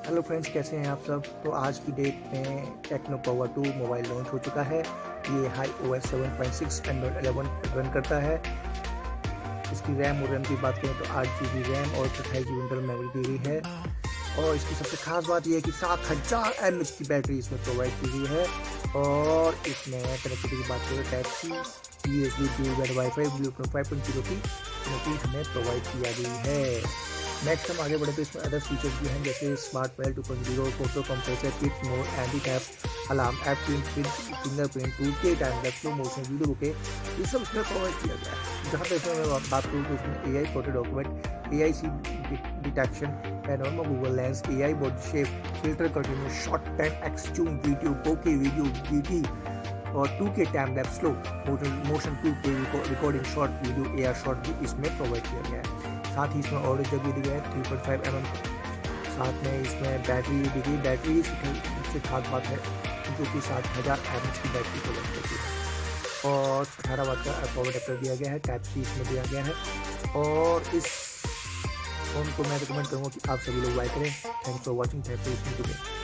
Hello friends, कैसे हैं आप सब। तो आज की डेट में टेक्नो पोवा 2 मोबाइल लॉन्च हो चुका है। ये UIHiOS 7.6 एंड्रॉइड 11 रन करता है। इसकी रैम और रैम की बात करें तो 8 GB रैम और 28 GB इंटरनल मेमोरी दी गई है। और इसकी सबसे खास बात यह है कि 7000 mAh की बैटरी इसमें प्रोवाइड की गई है। और इसमें कनेक्टिविटी की बात करें type C, USB, Bluetooth, wifi, Bluetooth 5.0 की कनेक्टिविटी हमें प्रोवाइड किया गई है। नेक्स्ट हम आगे बढ़े तो इसमें अदर फीचर्स भी हैं, जैसे smart panel 2.0, photo compressor, kit mode, anti tap, alarm, app print, fingerprint, 2K time lapse, slow motion video bouquet, ये सब इसमें प्रोवाइड किया गया है। जहाँ तक इसमें मैं बात करूँ तो इसमें AI photo document, AIC detection, panorama Google lens, AI body shape, filter continue, short 10x zoom video, 4K video, DT और 2K time lapse, slow motion 2K recording, short video, AR short भी इसमें provide किया गया है। साथ ही इसमें audio Jack भी दी गया है 3.5 mm। साथ में इसमें बैटरी दी गई, बैटरी सबसे खास बात है जो कि 7000 mAh की बैटरी प्रोवाइड करती है। और 18 वाट का पावर अडेप्टर दिया गया है, टाइप सी इसमें दिया गया है। और इस फ़ोन को मैं रिकमेंड करूँगा कि आप सभी लोग बाय करें। Thanks for watching, thanks for listening to me.